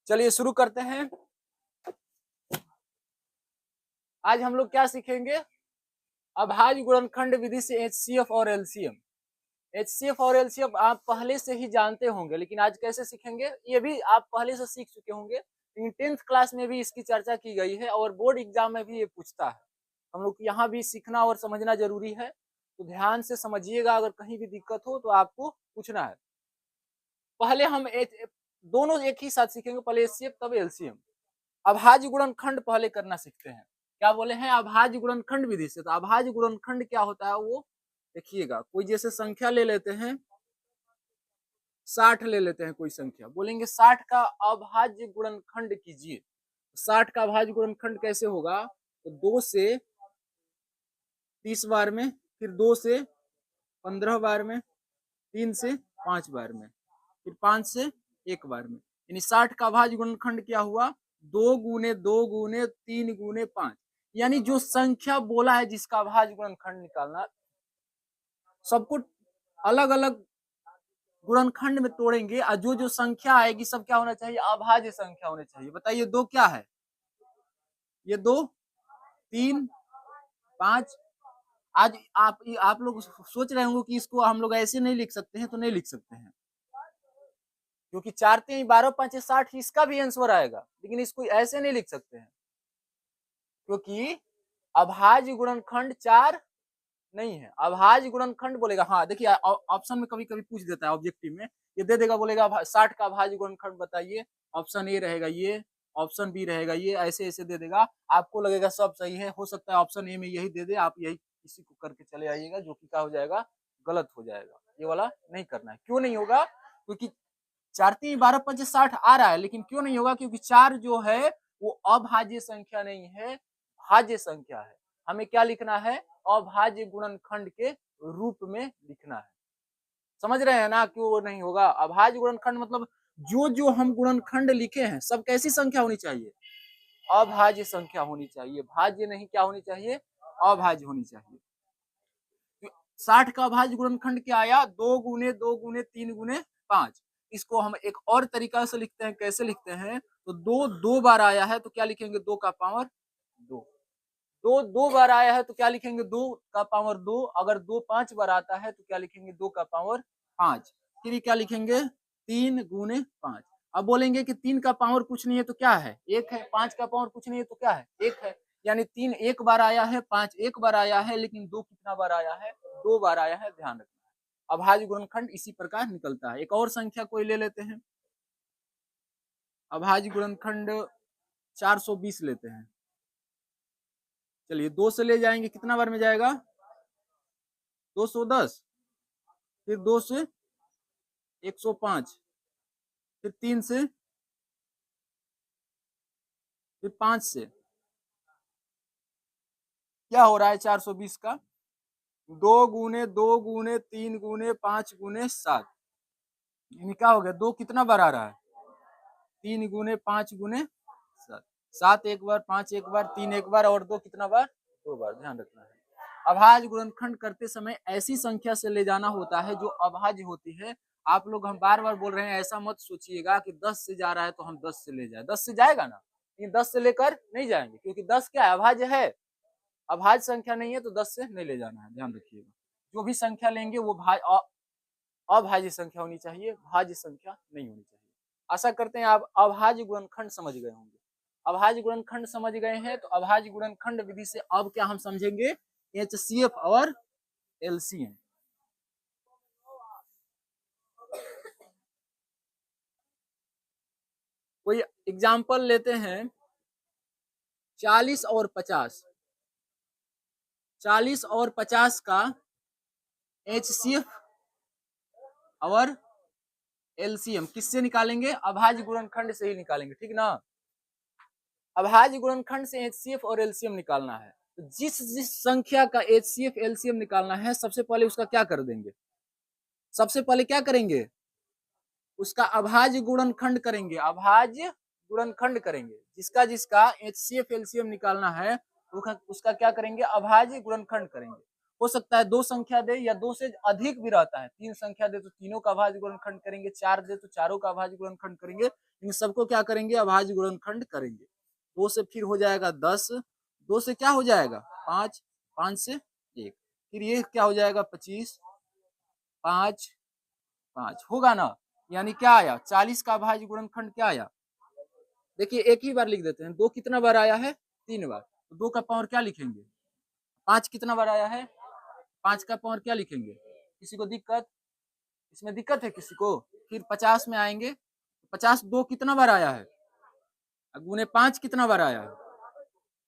चलिए शुरू करते हैं। आज हम लोग क्या सीखेंगे? अभाज्य गुणनखंड विधि से एचसीएफ और एलसीएम। एचसीएफ और एलसीएम आप पहले से ही जानते होंगे, लेकिन आज कैसे सीखेंगे ये भी आप पहले से सीख चुके होंगे। लेकिन 10th क्लास में भी इसकी चर्चा की गई है और बोर्ड एग्जाम में भी ये पूछता है। हम लोग यहाँ भी सीखना और समझना जरूरी है, तो ध्यान से समझिएगा। अगर कहीं भी दिक्कत हो तो आपको पूछना है। पहले हम दोनों एक ही साथ सीखेंगे, पहले एचसीएफ तब एलसीएम। अभाज्य गुणनखंड पहले करना सीखते हैं। क्या बोले हैं? अभाज्य गुणनखंड विधि से। तो अभाज्य गुणनखंड क्या होता है वो देखिएगा। कोई जैसे संख्या ले लेते हैं, 60 ले लेते हैं कोई संख्या, बोलेंगे 60 का अभाज्य गुणनखंड कीजिए। 60 का अभाज्य गुणनखंड कैसे होगा? तो 2 से 30 बार में, फिर 2 से 15 बार में, 3 से 5 बार में, फिर 5 से 1 बार में। यानी 60 का अभाज्य गुणनखंड क्या हुआ? 2 गुने 2 गुने 3 गुने 5। यानी जो संख्या बोला है जिसका अभाज्य गुणनखंड निकालना, सबको अलग अलग गुणनखंड में तोड़ेंगे और जो जो संख्या आएगी सब क्या होना चाहिए? अभाज्य संख्या होनी चाहिए। बताइए 2 क्या है? ये 2, 3, 5। आज आप लोग सोच रहे होंगे कि इसको हम लोग ऐसे नहीं लिख सकते हैं, तो नहीं लिख सकते हैं, क्योंकि 4 3 12 5 60 इसका भी आंसर आएगा, लेकिन इसको ऐसे नहीं लिख सकते हैं क्योंकि अभाज्य गुणनखंड 4 नहीं है। अभाज्य गुणनखंड बोलेगा, हाँ देखिए ऑप्शन में कभी कभी पूछ देता है, ऑब्जेक्टिव में ये दे देगा, बोलेगा 60 का अभाज्य गुणनखंड बताइए। ऑप्शन ए रहेगा ये, ऑप्शन बी रहेगा ये, ऐसे ऐसे दे देगा। आपको लगेगा सब सही है, हो सकता है ऑप्शन ए में यही दे दे, आप यही इसी को करके चले आइएगा, जो कि क्या हो जाएगा? गलत हो जाएगा। ये वाला नहीं करना है। क्यों नहीं होगा? क्योंकि 4 3 12 5 60 आ रहा है, लेकिन क्यों नहीं होगा? क्योंकि 4 जो है वो अभाज्य संख्या नहीं है, भाज्य संख्या है। हमें क्या लिखना है? अभाज्य गुणनखंड के रूप में लिखना है। समझ रहे हैं ना? क्यों नहीं होगा? अभाज्य गुणनखंड मतलब जो जो हम गुणनखंड लिखे हैं सब कैसी संख्या होनी चाहिए? अभाज्य संख्या होनी चाहिए, भाज्य नहीं। क्या होनी चाहिए? अभाज्य होनी चाहिए। 60 का अभाज्य गुणनखंड क्या आया? 2 गुने 2 गुने 3 गुने 5। इसको हम एक और तरीका से लिखते हैं। कैसे लिखते हैं? तो 2 2 बार आया है तो क्या लिखेंगे? 2 का पावर 2। 2 2 बार आया है तो क्या लिखेंगे? 2 का पावर 2। अगर 2 5 बार आता है तो क्या लिखेंगे? 2 का पावर 5। फिर क्या लिखेंगे? 3 गुने 5। अब बोलेंगे कि 3 का पावर कुछ नहीं है तो क्या है? 1 है। 5 का पावर कुछ नहीं है तो क्या है? 1 है। यानी 3 एक बार आया है, 5 एक बार आया है, लेकिन 2 कितना बार आया है? 2 बार आया है। ध्यान रखना है। अभाज्य गुणनखंड इसी प्रकार निकलता है। एक और संख्या कोई ले लेते हैं। अभाज्य गुणनखंड 420 लेते हैं। चलिए 2 से ले जाएंगे, कितना बार में जाएगा? 210, फिर 2 से 105, फिर 3 से, फिर 5 से। क्या हो रहा है 420 का? 2 गुने 2 गुने 3 गुने 5 गुने 7। यानी क्या हो गया? 2 कितना बार आ रहा है? 3 गुने 5 गुने 7। 7 एक बार, 5 एक बार, 3 एक बार, और 2 कितना बार? 2 बार। ध्यान रखना है। अभाज्य गुणनखंड करते समय ऐसी संख्या से ले जाना होता है जो अभाज्य होती है। आप लोग, हम बार बार बोल रहे हैं, ऐसा मत सोचिएगा कि 10 से जा रहा है तो हम 10 से ले जाए। 10 से जाएगा ना, लेकिन 10 से लेकर नहीं जाएंगे, क्योंकि 10 क्या है? अभाज्य है। अभाज्य संख्या नहीं है तो 10 से नहीं ले जाना है। ध्यान रखिएगा, जो भी संख्या लेंगे वो अभाज्य संख्या होनी चाहिए, भाज्य संख्या नहीं होनी चाहिए। आशा करते हैं आप अभाज्य गुणनखंड समझ गए होंगे। अभाज्य गुणनखंड समझ गए हैं तो अभाज्य गुणनखंड विधि से अब क्या हम समझेंगे? एचसीएफ और एलसीएम। कोई एग्जाम्पल लेते हैं। 40 और 50। 40 और 50 का एचसीएफ और एलसीएम किससे निकालेंगे? अभाज्य गुणनखंड से ही निकालेंगे, ठीक ना? अभाज्य गुणनखंड से एचसीएफ और एलसीएम निकालना है। तो जिस जिस संख्या का एचसीएफ एलसीएम निकालना है, सबसे पहले उसका क्या कर देंगे? सबसे पहले क्या करेंगे? उसका अभाज्य गुणनखंड करेंगे। अभाज्य गुणनखंड करेंगे। जिसका जिसका एचसीएफ एलसीएम निकालना है उसका क्या करेंगे? अभाज्य गुणनखंड करेंगे। हो सकता है 2 संख्या दे या 2 से अधिक भी रहता है। 3 संख्या दे तो तीनों का अभाज्य गुणनखंड करेंगे, 4 दे तो चारों का अभाज्य गुणनखंड करेंगे। इन सबको क्या करेंगे? अभाज्य गुणनखंड करेंगे। 2 से फिर हो जाएगा 10, 2 से क्या हो जाएगा? 5, 5 से 1, फिर ये क्या हो जाएगा? 25, 5, 5 होगा ना? यानी क्या आया? 40 का अभाज्य गुणनखंड क्या आया? देखिए एक ही बार लिख देते हैं। 2 कितना बार आया है? 3 बार। तो 2 का पावर क्या लिखेंगे? 5 कितना बार आया है? 5 का पावर क्या लिखेंगे? किसी को दिक्कत? इसमें दिक्कत है किसी को? फिर 50 में आएंगे। 50 2 कितना बार आया है? गुने 5 कितना बार आया है?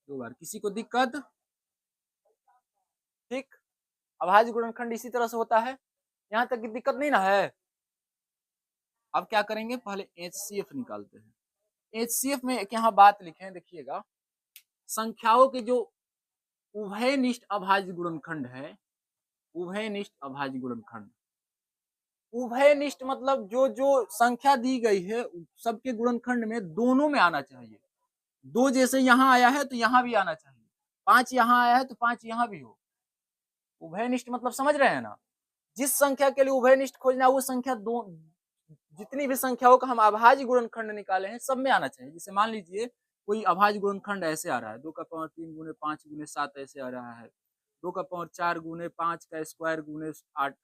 2 बार। किसी को दिक्कत? ठीक। अभाज्य गुणनखंड इसी तरह से होता है। यहाँ तक की दिक्कत नहीं ना है? अब क्या करेंगे? पहले HCF निकालते हैं। HCF में एक यहाँ बात लिखे, देखिएगा, संख्याओं के जो उभयनिष्ठ अभाज्य गुणनखंड है, उभयनिष्ठ अभाज्य गुणनखंड, उभयनिष्ठ मतलब जो जो संख्या दी गई है सबके गुणनखंड में दोनों में आना चाहिए। 2 जैसे यहाँ आया है तो यहाँ भी आना चाहिए, 5 यहाँ आया है तो 5 यहाँ भी हो। उभयनिष्ठ मतलब समझ रहे हैं ना? जिस संख्या के लिए उभयनिष्ठ खोजना है वो संख्या दो, जितनी भी संख्याओं का हम अभाज्य गुणनखंड निकाले हैं सब में आना चाहिए। जैसे मान लीजिए कोई अभाज्य गुणनखंड ऐसे आ रहा है, 2 का पावर 3 गुने 5 गुने 7 ऐसे आ रहा है, 2 का पावर 4 गुने 5 का स्क्वायर गुने 8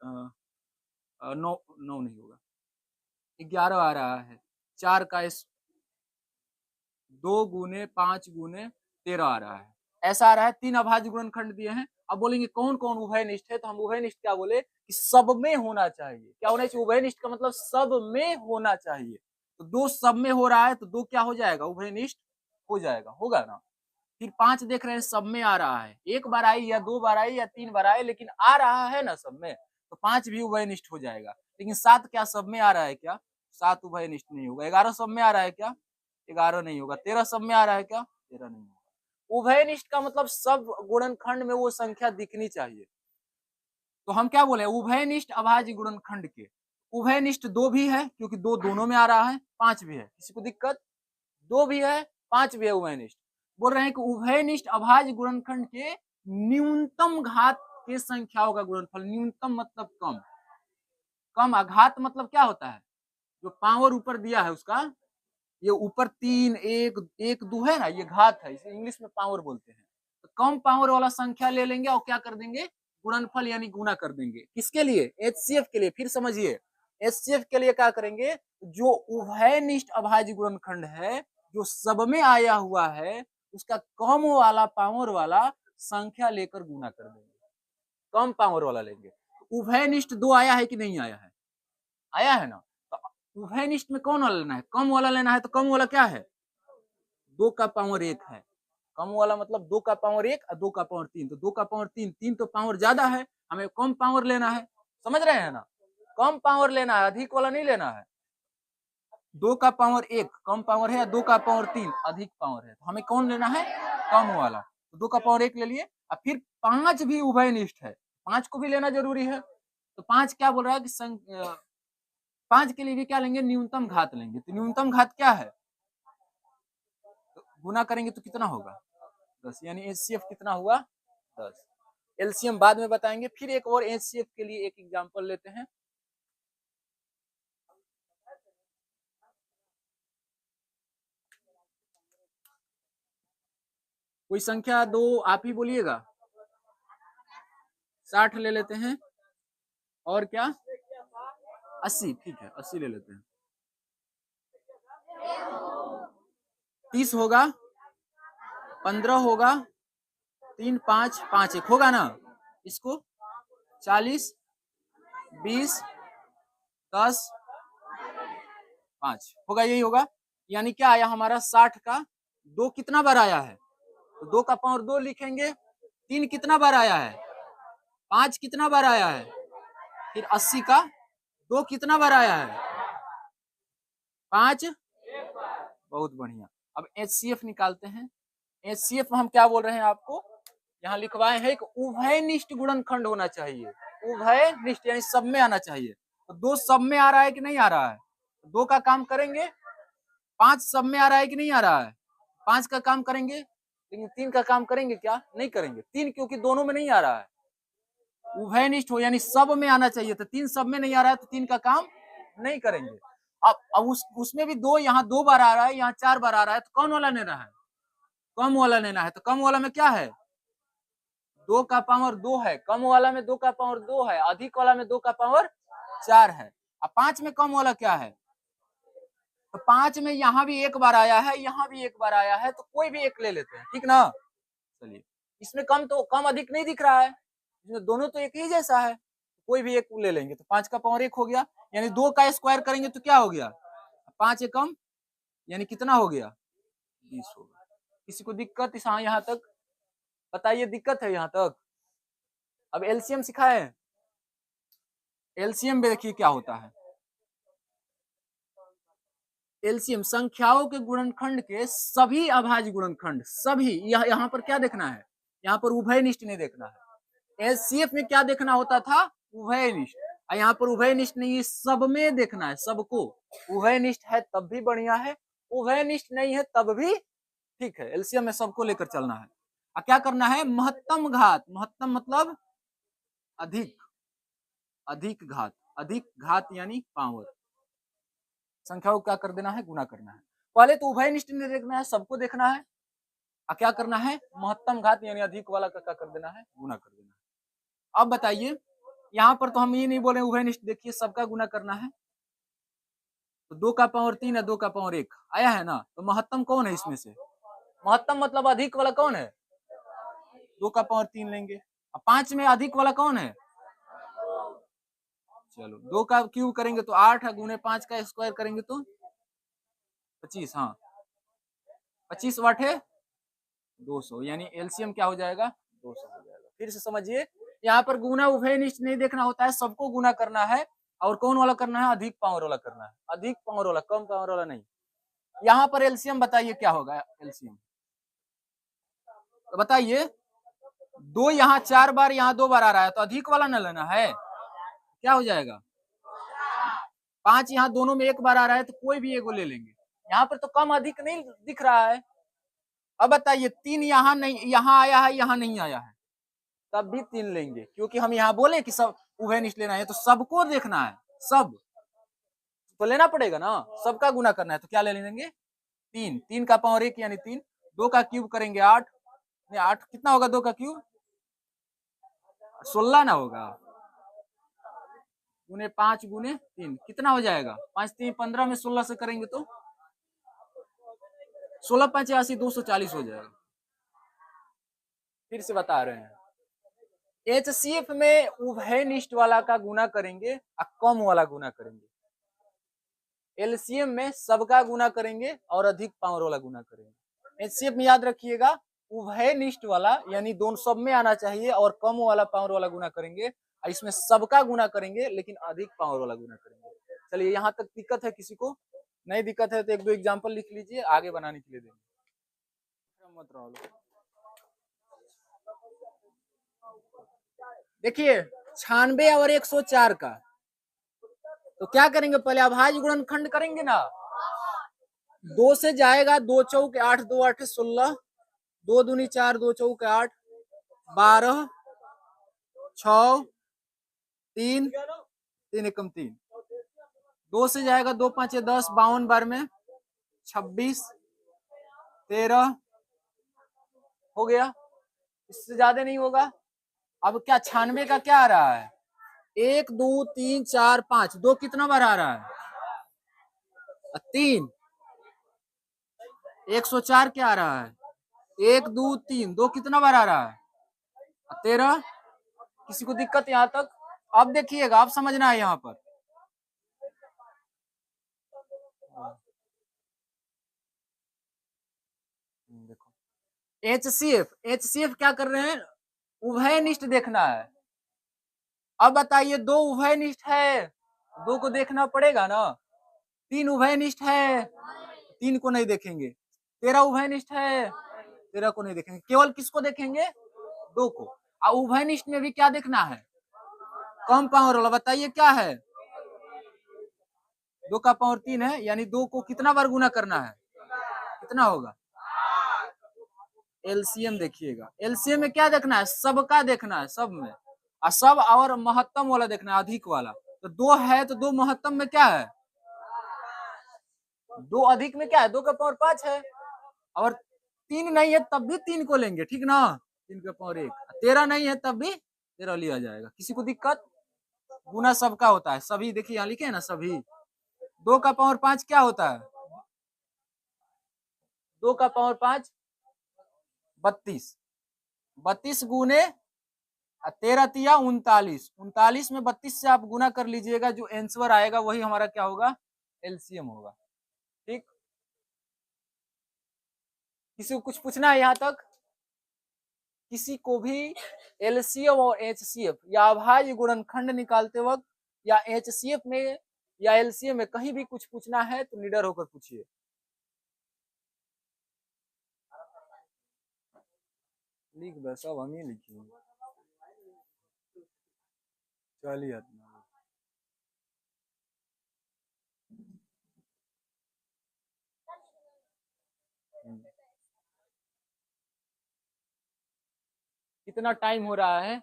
9 9 नहीं होगा, 11 आ रहा है, 4 का 2 गुने 5 गुने 13 आ रहा है, ऐसा आ रहा है। 3 अभाज्य गुणनखंड दिए हैं। अब बोलेंगे कौन कौन उभयनिष्ठ है, तो हम उभयनिष्ठ क्या बोले कि सब में होना चाहिए। क्या होना चाहिए? उभयनिष्ठ का मतलब सब में होना चाहिए। तो 2 सब में हो रहा है तो 2 क्या हो जाएगा? उभयनिष्ठ हो जाएगा, होगा ना? फिर 5 देख रहे हैं सब में आ रहा है, 1 बार आई या 2 बार आई या 3 बार आई, लेकिन आ रहा है ना सब में, तो 5 भी उभयनिष्ठ हो जाएगा। लेकिन 7 क्या सब में आ रहा है क्या? 7 उभयनिष्ठ नहीं होगा। 11 सब में आ रहा है क्या? 11 नहीं होगा। 13 सब में आ रहा है क्या? 13 नहीं होगा। उभयनिष्ठ का मतलब सब गुणनखंड में वो संख्या दिखनी चाहिए। तो हम क्या बोले? उभयनिष्ठ अभाज्य गुणनखंड के उभयनिष्ठ 2 भी है क्योंकि 2 दोनों में आ रहा है, 5 भी है, किसी को दिक्कत? 2 भी है, 5 भी है उभयनिष्ठ। बोल रहे हैं कि उभयनिष्ठ अभाज्य गुणनखंड के न्यूनतम घात के संख्याओं का गुणनफल, न्यूनतम मतलब कम, कम घात मतलब क्या होता है? जो पावर ऊपर दिया है उसका, ये ऊपर 3 1 1 2 है ना, ये घात है, इसे इंग्लिश में पावर बोलते हैं। तो कम पावर वाला संख्या ले लेंगे और क्या कर देंगे? गुणनफल यानी गुना कर देंगे। किसके लिए? HCF के लिए। फिर समझिए, HCF के लिए क्या करेंगे? जो उभयनिष्ठ अभाज्य गुणनखंड है, जो सब में आया हुआ है, उसका कम वाला पावर वाला संख्या लेकर गुना कर देंगे, कम पावर वाला लेंगे। उभयनिष्ठ 2 आया है कि नहीं आया है? आया है ना? तो उभयनिष्ठ में कौन वाला लेना है? कम वाला लेना है। तो कम वाला क्या है? 2 का पावर 1 है। कम वाला मतलब 2 का पावर 1 और 2 का पावर 3। तो 2 का पावर 3, 3 तो पावर ज्यादा है, हमें कम पावर लेना है। समझ रहे हैं ना? कम पावर लेना है, अधिक वाला नहीं लेना है। 2 का पावर 1 कम पावर है, 2 का पावर 3 अधिक पावर है, तो हमें कौन लेना है? कम वाला। तो 2 का पावर 1 ले लिए। और फिर 5 भी उभयनिष्ठ है, 5 को भी लेना जरूरी है। तो 5 क्या बोल रहा है कि 5 के लिए भी क्या लेंगे? न्यूनतम घात लेंगे। तो न्यूनतम घात क्या है? तो गुना करेंगे तो कितना होगा? 10। यानी HCF कितना हुआ? 10। LCM बाद में बताएंगे। फिर एक और HCF के लिए एक एग्जांपल लेते हैं। कोई संख्या 2 आप ही बोलिएगा। 60 ले लेते हैं। और क्या? 80। ठीक है, 80 ले लेते हैं। 30 होगा, 15 होगा, 3 5 5 1 होगा ना? इसको 40 20 10 5 होगा, यही होगा। यानी क्या आया हमारा? 60 का 2 कितना बार आया है? तो 2 का पावर 2 लिखेंगे। 3 कितना बार आया है? 5 कितना बार आया है? फिर 80 का 2 कितना बार आया है? 5। बहुत बढ़िया। अब HCF निकालते हैं। HCF में हम क्या बोल रहे हैं आपको? यहाँ लिखवाए हैं कि उभयनिष्ठ गुणनखंड होना चाहिए। उभयनिष्ठ यानी सब में आना चाहिए। तो 2 सब में आ रहा है कि नहीं आ रहा है? 2 का काम करेंगे। 5 सब में आ रहा है कि नहीं आ रहा है? 5 का काम करेंगे। लेकिन 3 का काम करेंगे क्या? नहीं करेंगे। 3 क्योंकि दोनों में नहीं आ रहा है। उभयनिष्ठ हो यानी सब में आना चाहिए, तो 3 सब में नहीं आ रहा है तो 3 का काम नहीं करेंगे। अब उसमें भी 2 यहाँ 2 बार आ रहा है, यहाँ 4 बार आ रहा है, तो कौन वाला लेना है? कम वाला लेना है। तो कम वाला में क्या है? 2 का पावर 2 है, कम वाला में 2 का पावर 2 है, अधिक वाला में 2 का पावर 4 है। अब 5 में कम वाला क्या है? तो 5 में यहाँ भी 1 बार आया है, यहाँ भी 1 बार आया है, तो कोई भी एक ले लेते हैं, ठीक ना? चलिए, इसमें कम तो कम अधिक नहीं दिख रहा है, इसमें दोनों तो एक ही जैसा है, कोई भी एक ले लेंगे। तो 5 का पावर 1 हो गया, यानी 2 का स्क्वायर करेंगे तो क्या हो गया? 5 एकम यानी कितना हो गया? 20 हो गया। किसी को दिक्कत यहाँ तक? बताइए, दिक्कत है यहाँ तक? अब एलसीएम सिखाए। एलसीएम में देखिए क्या होता है। एलसीएम संख्याओं के गुणनखंड के सभी अभाज्य गुणनखंड, सभी। यहाँ पर क्या देखना है? यहाँ पर उभयनिष्ठ नहीं देखना है। एचसीएफ में क्या देखना होता था? उभयनिष्ठ। यहाँ पर उभयनिष्ठ नहीं, सब में देखना है, सबको। उभयनिष्ठ है तब भी बढ़िया है, उभयनिष्ठ नहीं है तब भी ठीक है। एलसीएम में सबको लेकर चलना है। क्या करना है? महत्तम घात, महत्तम मतलब अधिक, अधिक घात, अधिक घात यानी पावर। संख्याओं को क्या कर देना है? गुना करना है। पहले तो उभयनिष्ठ नहीं देखना है, सबको देखना है। क्या करना है? महत्तम घात यानी अधिक वाला का क्या कर देना है? गुना कर देना है। अब बताइए, यहाँ पर तो हम ये नहीं बोले उभयनिष्ठ, देखिए सबका गुना करना है। तो 2 का पावर 3 है, 2 का पावर 1 आया है ना, तो महत्तम कौन है इसमें से? महत्तम मतलब अधिक वाला कौन है? 2 का पावर 3 लेंगे। अब 5 में अधिक वाला कौन है? चलो 2 का क्यूब करेंगे तो 8 है, गुने 5 का स्क्वायर करेंगे तो 25। हाँ, 25 वाट है 200, यानी एलसीएम क्या हो जाएगा? 200 हो जाएगा। फिर से समझिए, यहाँ पर गुना उभयनिष्ठ नहीं देखना होता है, सबको गुना करना है। और कौन वाला करना है? अधिक पावर वाला करना है, अधिक पावर वाला, कम पावर वाला नहीं। यहाँ पर एलसीएम बताइए क्या होगा? एलसीएम तो बताइए, 2 यहाँ 4 बार, यहाँ 2 बार आ रहा है, तो अधिक वाला न लेना है, क्या हो जाएगा? 5 यहाँ दोनों में 1 बार आ रहा है, तो कोई भी एगो ले लेंगे। यहाँ पर तो कम अधिक नहीं दिख रहा है। अब बताइए, 3 यहाँ नहीं, यहाँ आया है, यहाँ नहीं आया है, तब भी 3 लेंगे, क्योंकि हम यहाँ बोले कि सब उभयनिष्ठ लेना है, तो सबको देखना है, सब तो लेना पड़ेगा ना, सबका गुना करना है। तो क्या ले लेंगे? 3, 3 का पावर 1 यानी 3, 2 का क्यूब करेंगे 8, 8 कितना होगा? 2 का क्यूब 16 ना होगा, गुने 5 गुने 3 कितना हो जाएगा? 5 3 15 में 16 से करेंगे तो 16 5 80, 240 हो जाएगा। फिर से बता रहे हैं, एचसीएफ में उभयनिष्ठ वाला का गुना करेंगे और कम वाला गुना करेंगे। एलसीएम में सबका गुना करेंगे और अधिक पावर वाला गुना करेंगे। एचसीएफ में याद रखिएगा, उभयनिष्ठ वाला यानी दोनों सब में आना चाहिए, और कम वाला पावर वाला गुना करेंगे। इसमें सबका गुना करेंगे लेकिन अधिक पावर वाला गुना करेंगे। चलिए, यहाँ तक दिक्कत है? किसी को नहीं दिक्कत है तो 1 2 एग्जाम्पल लिख लीजिए, आगे बनाने के लिए देंगे। मत रहो। देखिए, 96 और 104 का तो क्या करेंगे? पहले अभाज्य गुणनखंड करेंगे ना। 2 से जाएगा, 2 चौक 8, 2 8 16, 2 दूनी 4, 2 चौक 8, 12, 6 3 3 एकम 3, 2 से जाएगा, 2 5 10, 52 बार में 26 13 हो गया, इससे ज्यादा नहीं होगा। अब क्या 96 का क्या आ रहा है? 1 2 3 4 5, 2 कितना बार आ रहा है? 3। 104 क्या आ रहा है? 1 2 3, 2 कितना बार आ रहा है? 13। किसी को दिक्कत यहाँ तक? अब देखिएगा, आप समझना है यहाँ पर। देखो, एचसीएफ क्या कर रहे हैं? उभयनिष्ठ देखना है। अब बताइए, 2 उभयनिष्ठ है, 2 को देखना पड़ेगा ना। 3 उभयनिष्ठ है, 3 को नहीं देखेंगे। 13 उभयनिष्ठ है, 13 को नहीं देखेंगे, केवल किसको देखेंगे? 2 को। और उभयनिष्ठ में भी क्या देखना है? कम पावर वाला। बताइए क्या है? 2 का पावर 3 है, यानी 2 को कितना बार गुना करना है? कितना होगा? एलसीएम देखिएगा, एलसीएम में क्या देखना है? सबका देखना है, सब में। सब और महत्तम वाला देखना है, अधिक वाला। तो 2 है तो 2 महत्तम में क्या है, 2 अधिक में क्या है, 2 का पावर 5 है। और 3 नहीं है तब भी 3 को लेंगे, ठीक ना, 3 का पावर 1। 13 नहीं है तब भी 13 लिया जाएगा। किसी को दिक्कत? गुना सबका होता है, सभी देखिए यहाँ लिखे है ना, सभी। 2 का पावर 5 क्या होता है, 2 का पावर 5 32। 32 गुने 13 तिया 39, 39 में 32 से आप गुना कर लीजिएगा, जो आंसर आएगा वही हमारा क्या होगा, एलसीएम होगा। ठीक, किसी को कुछ पूछना है यहाँ तक? किसी को भी एलसीएम और एचसीएफ या अभाज्य गुणनखंड निकालते वक्त या एचसीएफ में या एलसीएम में कहीं भी कुछ पूछना है तो निडर होकर पूछिए। लिख दो, सब हम ही लिखिए। चलिए, कितना टाइम हो रहा है,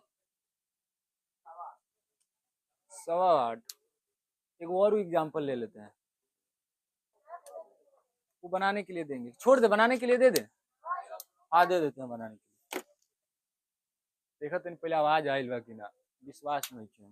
8:15। एक और एग्जांपल ले लेते हैं, वो बनाने के लिए देंगे, छोड़ दे, बनाने के लिए दे दे। हाँ दे देते हैं बनाने के लिए। देखा तो पहले आवाज आयल बा कि ना, विश्वास नहीं किया।